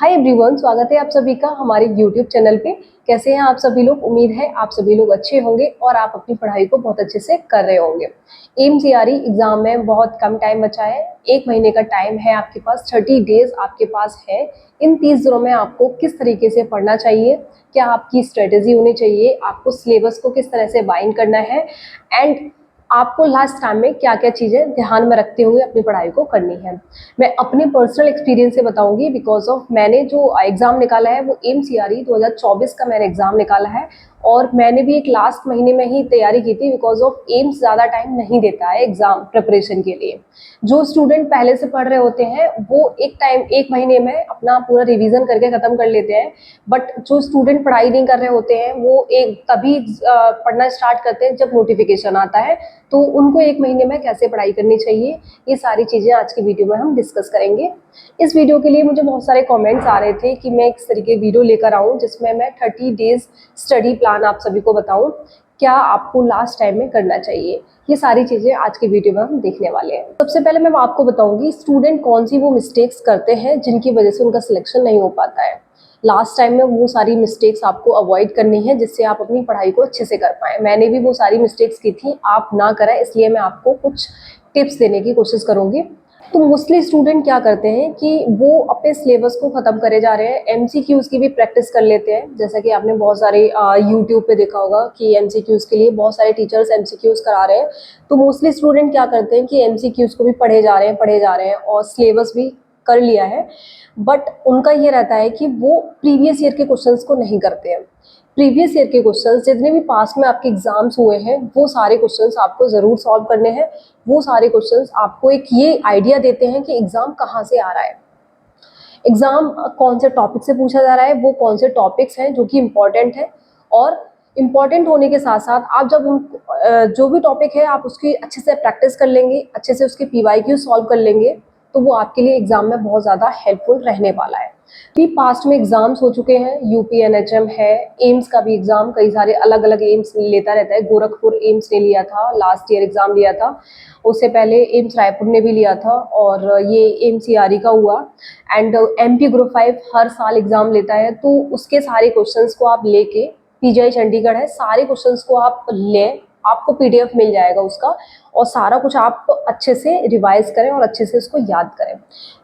Hi everyone, स्वागत है आप सभी का हमारे यूट्यूब चैनल पे। कैसे हैं आप सभी लोग? उम्मीद है आप सभी लोग अच्छे होंगे और आप अपनी पढ़ाई को बहुत अच्छे से कर रहे होंगे। एमसीआरई एग्जाम में बहुत कम टाइम बचा है, 1 महीने का टाइम है आपके पास, 30 डेज आपके पास है। इन 30 दिनों में आपको किस तरीके से पढ़ना चाहिए, क्या आपकी स्ट्रेटेजी होनी चाहिए, आपको सिलेबस को किस तरह से बाइंड करना है एंड आपको लास्ट टाइम में क्या क्या चीज़ें ध्यान में रखते हुए अपनी पढ़ाई को करनी है। मैं अपने पर्सनल एक्सपीरियंस से बताऊंगी, बिकॉज ऑफ मैंने जो एग्ज़ाम निकाला है वो एमसीआरई 2024 का मैंने एग्ज़ाम निकाला है और मैंने भी एक लास्ट महीने में ही तैयारी की थी, बिकॉज ऑफ एम्स ज़्यादा टाइम नहीं देता है एग्ज़ाम प्रिपरेशन के लिए। जो स्टूडेंट पहले से पढ़ रहे होते हैं वो 1 महीने में अपना पूरा रिवीजन करके ख़त्म कर लेते हैं, बट जो स्टूडेंट पढ़ाई नहीं कर रहे होते हैं वो एक तभी पढ़ना स्टार्ट करते हैं जब नोटिफिकेशन आता है। तो उनको 1 महीने में कैसे पढ़ाई करनी चाहिए, ये सारी चीज़ें आज की वीडियो में हम डिस्कस करेंगे। इस वीडियो के लिए मुझे बहुत सारे कमेंट्स आ रहे थे कि मैं किस तरीके की वीडियो लेकर आऊँ जिसमें मैं 30 डेज स्टडी प्लान आप सभी को बताऊँ, क्या आपको लास्ट टाइम में करना चाहिए। ये सारी चीज़ें आज की वीडियो में हम देखने वाले हैं। सबसे पहले मैं आपको बताऊंगी स्टूडेंट कौन सी वो मिस्टेक्स करते हैं जिनकी वजह से उनका सिलेक्शन नहीं हो पाता है। लास्ट टाइम में वो सारी मिस्टेक्स आपको अवॉइड करनी है जिससे आप अपनी पढ़ाई को अच्छे से कर पाएँ। मैंने भी वो सारी मिस्टेक्स की थी, आप ना करें, इसलिए मैं आपको कुछ टिप्स देने की कोशिश करूँगी। तो मोस्टली स्टूडेंट क्या करते हैं कि वो अपने सिलेबस को ख़त्म करे जा रहे हैं, एमसीक्यूज़ की भी प्रैक्टिस कर लेते हैं। जैसा कि आपने बहुत सारे यूट्यूब पे देखा होगा कि एमसीक्यूज़ के लिए बहुत सारे टीचर्स एमसीक्यूज़ करा रहे हैं। तो मोस्टली स्टूडेंट क्या करते हैं कि एमसीक्यूज़ को भी पढ़े जा रहे हैं और सिलेबस भी कर लिया है, बट उनका ये रहता है कि वो प्रीवियस ईयर के क्वेश्चंस को नहीं करते हैं। प्रीवियस ईयर के क्वेश्चंस जितने भी पास में आपके एग्जाम्स हुए हैं वो सारे क्वेश्चंस आपको ज़रूर सॉल्व करने हैं। वो सारे क्वेश्चंस आपको एक ये आइडिया देते हैं कि एग्ज़ाम कहाँ से आ रहा है, एग्ज़ाम कौन से टॉपिक से पूछा जा रहा है, वो कौन से टॉपिक्स हैं जो कि इम्पॉर्टेंट है। और इम्पॉर्टेंट होने के साथ साथ आप जब जो भी टॉपिक है आप उसकी अच्छे से प्रैक्टिस कर लेंगे, अच्छे से उसके पीवाईक्यू सॉल्व कर लेंगे, तो वो आपके लिए एग्ज़ाम में बहुत ज़्यादा हेल्पफुल रहने वाला है। भी पास्ट में एग्ज़ाम्स हो चुके हैं, यूपी एनएचएम है, एम्स का भी एग्ज़ाम कई सारे अलग अलग एम्स लेता रहता है। गोरखपुर एम्स ने लिया था, लास्ट ईयर एग्ज़ाम लिया था, उससे पहले एम्स रायपुर ने भी लिया था और ये एमसीआरई का हुआ। एंड एमपी ग्रुप 5 हर साल एग्ज़ाम लेता है, तो उसके सारे क्वेश्चंस को आप लेके, पीजीआई चंडीगढ़ है, सारे क्वेश्चंस को आप लें, आपको पीडीएफ मिल जाएगा उसका, और सारा कुछ आप अच्छे से रिवाइज करें और अच्छे से उसको याद करें।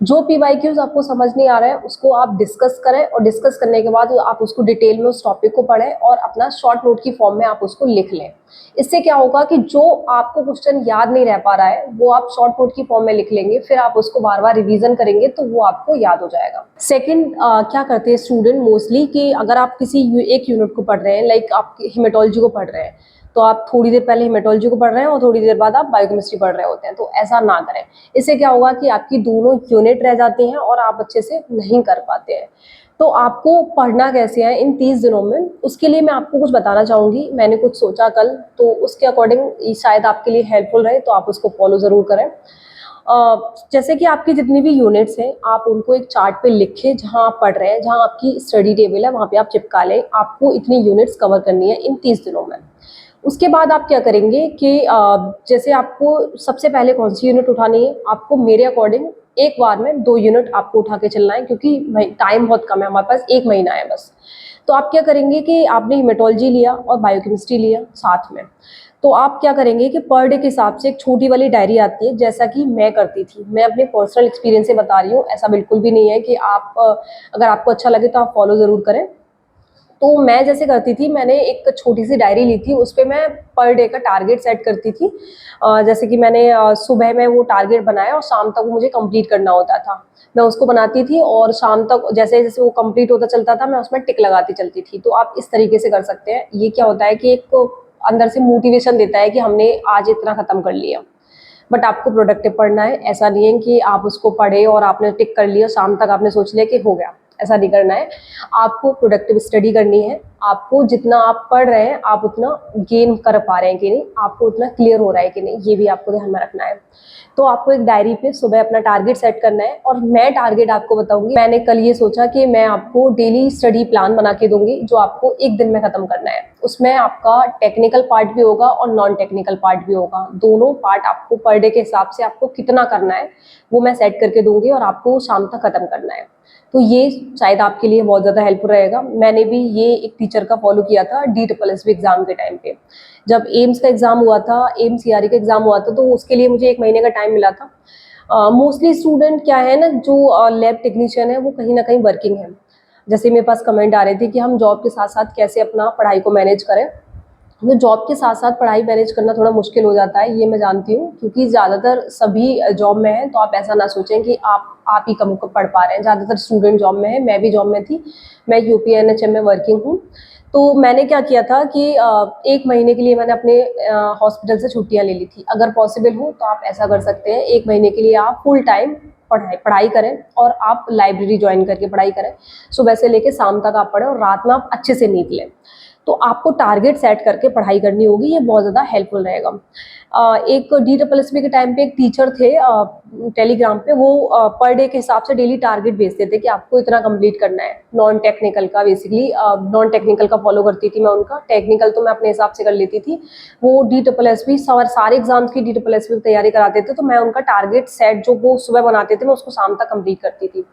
जो पीवाईक्यूज आपको समझ नहीं आ रहा है उसको आप डिस्कस करें और डिस्कस करने के बाद आप उसको डिटेल में उस टॉपिक को पढ़ें और अपना शॉर्ट नोट की फॉर्म में आप उसको लिख लें। इससे क्या होगा कि जो आपको क्वेश्चन याद नहीं रह पा रहा है वो आप शॉर्ट नोट की फॉर्म में लिख लेंगे, फिर आप उसको बार बार रिवीजन करेंगे तो वो आपको याद हो जाएगा। सेकंड, क्या करते हैं स्टूडेंट मोस्टली कि अगर आप किसी एक यूनिट को पढ़ रहे हैं, लाइक आप हेमेटोलॉजी को पढ़ रहे हैं, तो आप थोड़ी देर पहले हेमेटोलॉजी को पढ़ रहे हैं और थोड़ी देर बाद आप बायोकेमिस्ट्री पढ़ रहे होते हैं, तो ऐसा ना करें। इससे क्या होगा कि आपकी दोनों यूनिट रह जाती हैं और आप अच्छे से नहीं कर पाते हैं। तो आपको पढ़ना कैसे है इन 30 दिनों में, उसके लिए मैं आपको कुछ बताना चाहूँगी। मैंने कुछ सोचा कल, तो उसके अकॉर्डिंग शायद आपके लिए हेल्पफुल रहे, तो आप उसको फॉलो ज़रूर करें। जैसे कि आपकी जितनी भी यूनिट्स हैं आप उनको एक चार्ट पे लिखें, जहाँ आप पढ़ रहे हैं, जहाँ आपकी स्टडी टेबल है वहाँ पे आप चिपका लें। आपको इतनी यूनिट्स कवर करनी है इन 30 दिनों में। उसके बाद आप क्या करेंगे कि जैसे आपको सबसे पहले कौन सी यूनिट उठानी है, आपको मेरे अकॉर्डिंग एक बार में 2 यूनिट आपको उठा के चलना है, क्योंकि टाइम बहुत कम है, हमारे पास 1 महीना है बस। तो आप क्या करेंगे कि आपने हेमेटोलॉजी लिया और बायोकेमिस्ट्री लिया साथ में, तो आप क्या करेंगे कि पर डे के हिसाब से एक छोटी वाली डायरी आती है, जैसा कि मैं करती थी। मैं अपने पर्सनल एक्सपीरियंस से बता रही हूँ, ऐसा बिल्कुल भी नहीं है कि आप अगर आपको अच्छा लगे तो आप फॉलो ज़रूर करें। तो मैं जैसे करती थी, मैंने एक छोटी सी डायरी ली थी, उस पे मैं पर डे का टारगेट सेट करती थी। जैसे कि मैंने सुबह में वो टारगेट बनाया और शाम तक वो मुझे कंप्लीट करना होता था। मैं उसको बनाती थी और शाम तक जैसे जैसे वो कंप्लीट होता चलता था मैं उसमें टिक लगाती चलती थी। तो आप इस तरीके से कर सकते हैं। ये क्या होता है कि एक अंदर से मोटिवेशन देता है कि हमने आज इतना ख़त्म कर लिया। बट आपको प्रोडक्टिव पढ़ना है, ऐसा नहीं है कि आप उसको पढ़े और आपने टिक कर लिया, शाम तक आपने सोच लिया कि हो गया, ऐसा नहीं करना है। आपको प्रोडक्टिव स्टडी करनी है। आपको जितना आप पढ़ रहे हैं आप उतना गेन कर पा रहे हैं कि नहीं, आपको उतना क्लियर हो रहा है कि नहीं, ये भी आपको ध्यान में रखना है। तो आपको एक डायरी पे सुबह अपना टारगेट सेट करना है। और मैं टारगेट आपको बताऊंगी, मैंने कल ये सोचा कि मैं आपको डेली स्टडी प्लान बना के दूंगी जो आपको एक दिन में खत्म करना है। उसमें आपका टेक्निकल पार्ट भी होगा और नॉन टेक्निकल पार्ट भी होगा। दोनों पार्ट आपको पर डे के हिसाब से आपको कितना करना है वो मैं सेट करके दूंगी और आपको शाम तक खत्म करना है। तो ये शायद आपके लिए बहुत ज़्यादा हेल्पफुल रहेगा। मैंने भी ये एक टीचर का फॉलो किया था DSSB एग्ज़ाम के टाइम पे। जब एम्स का एग्ज़ाम हुआ था, एम्स सीआरई का एग्ज़ाम हुआ था, तो उसके लिए मुझे 1 महीने का टाइम मिला था। मोस्टली स्टूडेंट क्या है ना, जो लैब टेक्नीशियन है वो कहीं ना कहीं वर्किंग है। जैसे मेरे पास कमेंट आ रहे थे कि हम जॉब के साथ साथ कैसे अपना पढ़ाई को मैनेज करें। तो जॉब के साथ साथ पढ़ाई मैनेज करना थोड़ा मुश्किल हो जाता है, ये मैं जानती हूँ, क्योंकि ज़्यादातर सभी जॉब में हैं। तो आप ऐसा ना सोचें कि आप ही कम पढ़ पा रहे हैं। ज़्यादातर स्टूडेंट जॉब में है, मैं भी जॉब में थी। मैं यूपी एनएचएम में वर्किंग हूँ। तो मैंने क्या किया था कि 1 महीने के लिए मैंने अपने हॉस्पिटल से छुट्टियाँ ले ली थी। अगर पॉसिबल हो तो आप ऐसा कर सकते हैं, 1 महीने के लिए आप फुल टाइम पढ़ाई करें और आप लाइब्रेरी ज्वाइन करके पढ़ाई करें। सुबह से लेकर शाम तक आप पढ़ें और रात में आप अच्छे से नींद लें। तो आपको टारगेट सेट करके पढ़ाई करनी होगी, ये बहुत ज़्यादा हेल्पफुल रहेगा। एक DSSB के टाइम पे एक टीचर थे टेलीग्राम पे, वो पर डे के हिसाब से डेली टारगेट भेजते थे कि आपको इतना कंप्लीट करना है। नॉन टेक्निकल का बेसिकली, नॉन टेक्निकल का फॉलो करती थी मैं उनका, टेक्निकल तो मैं अपने हिसाब से कर लेती थी। वो DSSB सारे एग्जाम्स की DSSB की तैयारी कराते थे, तो मैं उनका टारगेट सेट जो वो सुबह बनाते थे, मैं उसको शाम तक कंप्लीट करती थी।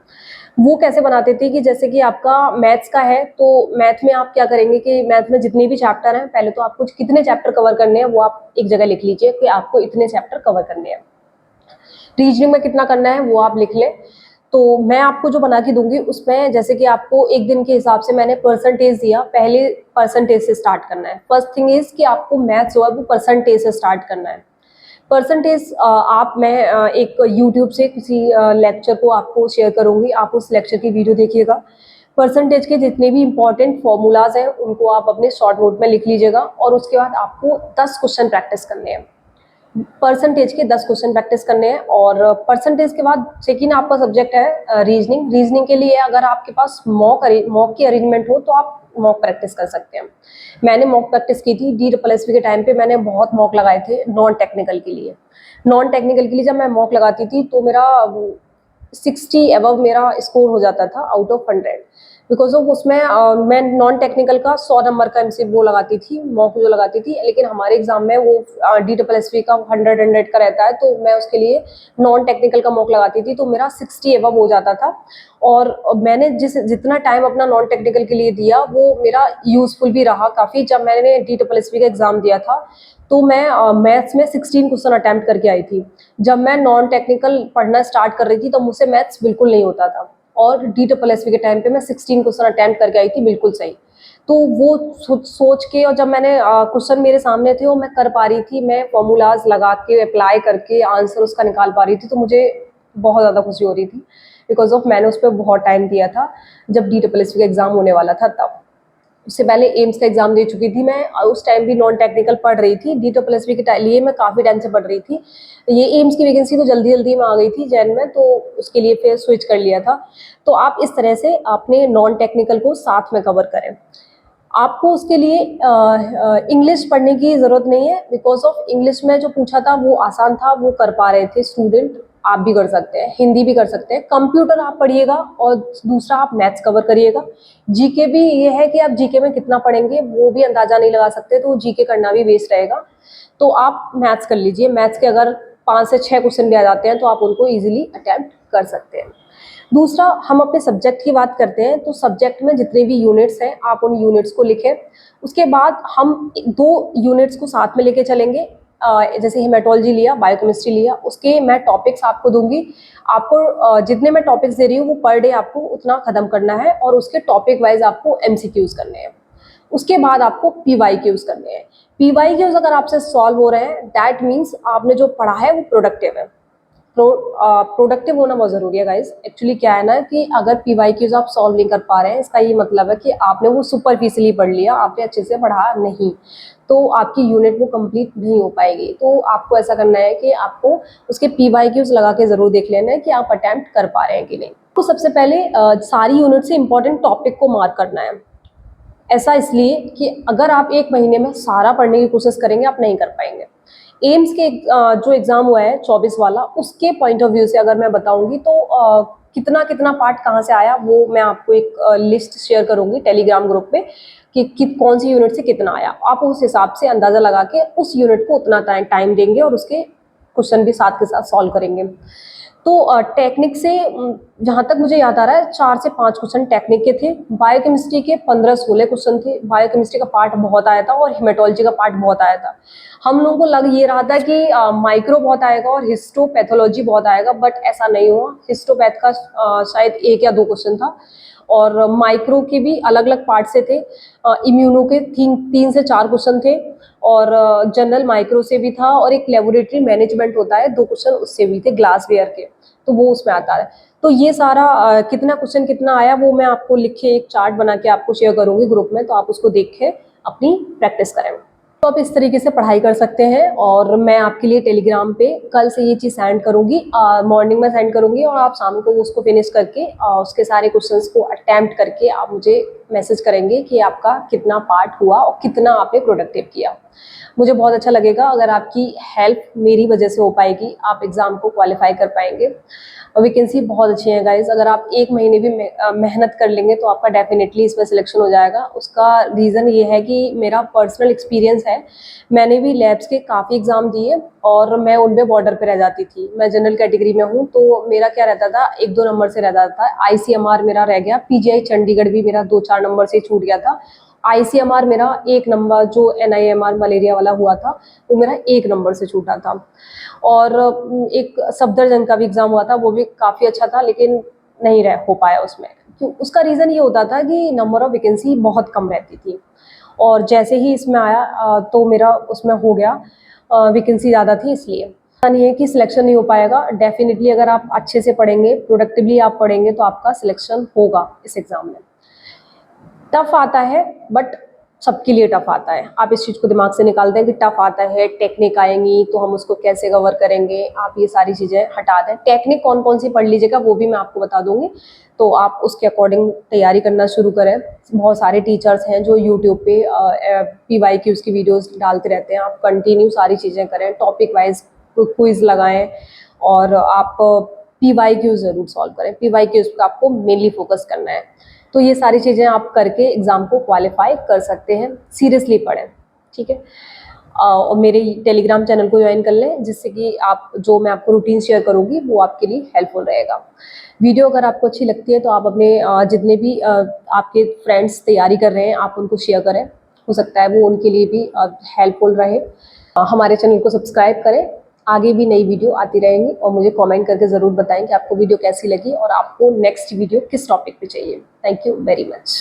वो कैसे बनाते थे कि जैसे कि आपका मैथ्स का है, तो मैथ में आप क्या करेंगे कि मैथ में जितने भी चैप्टर हैं, पहले तो आपको कितने चैप्टर कवर करने हैं वो आप एक जगह लिख लीजिए कि आपको इतने चैप्टर कवर करने हैं। रीजनिंग में कितना करना है वो आप लिख लें। तो मैं आपको जो बना के दूंगी उसमें जैसे कि आपको एक दिन के हिसाब से मैंने परसेंटेज दिया, पहले परसेंटेज से स्टार्ट करना है। फर्स्ट थिंग इज कि आपको मैथ्स जो है वो परसेंटेज से स्टार्ट करना है। परसेंटेज मैं एक यूट्यूब से किसी लेक्चर को आपको शेयर करूंगी, आप उस लेक्चर की वीडियो देखिएगा। परसेंटेज के जितने भी इंपॉर्टेंट फॉर्मूलाज हैं उनको आप अपने शॉर्ट नोट में लिख लीजिएगा, और उसके बाद आपको 10 क्वेश्चन प्रैक्टिस करने हैं। परसेंटेज के 10 क्वेश्चन प्रैक्टिस करने हैं। और परसेंटेज के बाद सेकेंड आपका सब्जेक्ट है रीजनिंग। रीजनिंग के लिए अगर आपके पास मॉक की अरेंजमेंट हो तो आप मॉक प्रैक्टिस कर सकते हैं। मैंने मॉक प्रैक्टिस की थी DSSB के टाइम पे, मैंने बहुत मॉक लगाए थे नॉन टेक्निकल के लिए। नॉन टेक्निकल के लिए जब मैं मॉक लगाती थी तो मेरा 60 अबव मेरा स्कोर हो जाता था आउट ऑफ 100। बिकॉज ऑफ उसमें मैं नॉन टेक्निकल का 100 नंबर का एमसी वो लगाती थी, मॉक जो लगाती थी। लेकिन हमारे एग्जाम में वो DSSB का 100 का रहता है, तो मैं उसके लिए नॉन टेक्निकल का मॉक लगाती थी, तो मेरा 60 अबव हो जाता था। और मैंने जितना टाइम अपना नॉन टेक्निकल के लिए दिया वो मेरा यूजफुल भी रहा काफ़ी। जब मैंने DSSB का एग्जाम दिया था तो मैं मैथ्स में 16 क्वेश्चन अटैम्प्ट करके आई थी। जब मैं नॉन टेक्निकल पढ़ना स्टार्ट कर रही थी तो मुझसे मैथ्स बिल्कुल नहीं होता था, और DSSB के टाइम पे मैं 16 क्वेश्चन अटैम्प्ट करके आई थी बिल्कुल सही। तो वो सोच के, और जब मैंने क्वेश्चन मेरे सामने थे और मैं कर पा रही थी, मैं फॉर्मूलाज लगा के अप्लाई करके आंसर उसका निकाल पा रही थी, तो मुझे बहुत ज़्यादा खुशी हो रही थी। बिकॉज ऑफ मैंने उस पर बहुत टाइम दिया था जब DSSB का एग्ज़ाम होने वाला था तब। उससे पहले एम्स का एग्जाम दे चुकी थी मैं, उस टाइम भी नॉन टेक्निकल पढ़ रही थी। DSSB के लिए मैं काफ़ी टाइम से पढ़ रही थी। ये एम्स की वैकेंसी तो जल्दी जल्दी में आ गई थी जैन में, तो उसके लिए फिर स्विच कर लिया था। तो आप इस तरह से अपने नॉन टेक्निकल को साथ में कवर करें। आपको उसके लिए इंग्लिश पढ़ने की ज़रूरत नहीं है, बिकॉज ऑफ इंग्लिश में जो पूछा था वो आसान था, वो कर पा रहे थे स्टूडेंट। आप भी कर सकते हैं, हिंदी भी कर सकते हैं। कंप्यूटर आप पढ़िएगा और दूसरा आप मैथ्स कवर करिएगा। जीके भी ये है कि आप जीके में कितना पढ़ेंगे वो भी अंदाजा नहीं लगा सकते, तो जीके करना भी वेस्ट रहेगा। तो आप मैथ्स कर लीजिए। मैथ्स के अगर 5 से 6 क्वेश्चन भी आ जाते हैं तो आप उनको ईजिली अटैम्प्ट कर सकते हैं। दूसरा, हम अपने सब्जेक्ट की बात करते हैं, तो सब्जेक्ट में जितने भी यूनिट्स हैं आप उन यूनिट्स को लिखें। उसके बाद हम 2 यूनिट्स को साथ में लेके चलेंगे। जैसे हेमेटोलॉजी लिया, बायोकेमिस्ट्री लिया, उसके मैं टॉपिक्स आपको दूंगी। आपको जितने मैं टॉपिक्स दे रही हूँ वो पर डे आपको उतना खत्म करना है, और उसके टॉपिक वाइज आपको MCQs करने हैं। उसके बाद आपको PYQs करने हैं। PYQs अगर आपसे सॉल्व हो रहे हैं, दैट मीन्स आपने जो पढ़ा है वो प्रोडक्टिव है। प्रोडक्टिव होना बहुत ज़रूरी है गाइज। एक्चुअली क्या है ना कि अगर PYQs आप सॉल्व नहीं कर पा रहे हैं, इसका ये मतलब है कि आपने वो सुपरफिशियली पढ़ लिया, आपने अच्छे से पढ़ा नहीं, तो आपकी यूनिट वो कंप्लीट नहीं हो पाएगी। तो आपको ऐसा करना है कि आपको उसके PYQs लगा के ज़रूर देख लेना है कि आप अटैम्प्ट कर पा रहे हैं कि नहीं। तो सबसे पहले सारी यूनिट से इंपॉर्टेंट टॉपिक को मार्क करना है। ऐसा इसलिए कि अगर आप 1 महीने में सारा पढ़ने की कोशिश करेंगे आप नहीं कर पाएंगे। एम्स के जो एग्ज़ाम हुआ है 24 वाला, उसके पॉइंट ऑफ व्यू से अगर मैं बताऊंगी तो कितना कितना पार्ट कहाँ से आया वो मैं आपको एक लिस्ट शेयर करूंगी टेलीग्राम ग्रुप पे कि कौन सी यूनिट से कितना आया। आप उस हिसाब से अंदाज़ा लगा के उस यूनिट को उतना टाइम देंगे और उसके क्वेश्चन भी साथ के साथ सॉल्व करेंगे। तो टेक्निक से जहाँ तक मुझे याद आ रहा है 4 से 5 क्वेश्चन टेक्निक के थे, बायोकेमिस्ट्री के 15-16 क्वेश्चन थे। बायोकेमिस्ट्री का पार्ट बहुत आया था और हेमेटोलॉजी का पार्ट बहुत आया था। हम लोगों को लग ये रहा था कि माइक्रो बहुत आएगा और हिस्टोपैथोलॉजी बहुत आएगा, बट ऐसा नहीं हुआ। हिस्टोपैथ का शायद 1 या 2 क्वेश्चन था और माइक्रो के भी अलग अलग पार्ट से थे। इम्यूनो के 3 से 4 क्वेश्चन थे और जनरल माइक्रो से भी था और एक लेबोरेटरी मैनेजमेंट होता है 2 क्वेश्चन उससे भी थे, ग्लासवेयर के, तो वो उसमें आता है। तो ये सारा कितना क्वेश्चन कितना आया वो मैं आपको लिख के एक चार्ट बना के आपको शेयर करूंगी ग्रुप में, तो आप उसको देख के अपनी प्रैक्टिस करें। तो आप इस तरीके से पढ़ाई कर सकते हैं और मैं आपके लिए टेलीग्राम पे कल से ये चीज़ सेंड करूंगी, मॉर्निंग में सेंड करूंगी और आप शाम को उसको फिनिश करके उसके सारे क्वेश्चंस को अटेम्प्ट करके आप मुझे मैसेज करेंगे कि आपका कितना पार्ट हुआ और कितना आपने प्रोडक्टिव किया। मुझे बहुत अच्छा लगेगा अगर आपकी हेल्प मेरी वजह से हो पाएगी, आप एग्ज़ाम को क्वालिफाई कर पाएंगे। और वैकेंसी बहुत अच्छी है गाइज, अगर आप 1 महीने भी मेहनत कर लेंगे तो आपका डेफिनेटली इसमें सिलेक्शन हो जाएगा। उसका रीज़न ये है कि मेरा पर्सनल एक्सपीरियंस है, मैंने भी लैब्स के काफ़ी एग्ज़ाम दिए और मैं उनमें बॉर्डर पे रह जाती थी। मैं जनरल कैटेगरी में हूँ तो मेरा क्या रहता था, 1-2 नंबर से रहता था। ICMR मेरा रह गया, PGI चंडीगढ़ भी मेरा 2-4 नंबर से छूट गया था। ICMR मेरा 1 नंबर, जो NIMR मलेरिया वाला हुआ था वो मेरा 1 नंबर से छूटा था। और एक सफदरजंग का भी एग्ज़ाम हुआ था, वो भी काफ़ी अच्छा था लेकिन नहीं रह हो पाया उसमें। तो उसका रीज़न ये होता था कि नंबर ऑफ़ वैकेंसी बहुत कम रहती थी और जैसे ही इसमें आया तो मेरा उसमें हो गया, वैकेंसी ज़्यादा थी इसलिए। ऐसा नहीं है कि सिलेक्शन नहीं हो पाएगा, डेफिनेटली अगर आप अच्छे से पढ़ेंगे, प्रोडक्टिवली आप पढ़ेंगे तो आपका सिलेक्शन होगा इस एग्ज़ाम में। टफ आता है बट सबके लिए टफ आता है, आप इस चीज़ को दिमाग से निकाल दें कि टफ आता है, टेक्निक आएंगी तो हम उसको कैसे कवर करेंगे, आप ये सारी चीज़ें हटा दें। टेक्निक कौन कौन सी पढ़ लीजिएगा वो भी मैं आपको बता दूंगी, तो आप उसके अकॉर्डिंग तैयारी करना शुरू करें। बहुत सारे टीचर्स हैं जो यूट्यूब पे PYQs की वीडियोस डालते रहते हैं, आप कंटिन्यू सारी चीज़ें करें, टॉपिक वाइज क्विज लगाएं और आप PYQ ज़रूर सॉल्व करें। PYQs पे आपको मेनली फोकस करना है। तो ये सारी चीज़ें आप करके एग्ज़ाम को क्वालिफाई कर सकते हैं। सीरियसली पढ़ें, ठीक है। और मेरे टेलीग्राम चैनल को ज्वाइन कर लें जिससे कि आप जो मैं आपको रूटीन शेयर करूँगी वो आपके लिए हेल्पफुल रहेगा। वीडियो अगर आपको अच्छी लगती है तो आप अपने जितने भी आपके फ्रेंड्स तैयारी कर रहे हैं आप उनको शेयर करें, हो सकता है वो उनके लिए भी हेल्पफुल रहे। हमारे चैनल को सब्सक्राइब करें, आगे भी नई वीडियो आती रहेंगी और मुझे कमेंट करके ज़रूर बताएं कि आपको वीडियो कैसी लगी और आपको नेक्स्ट वीडियो किस टॉपिक पे चाहिए। Thank you very much.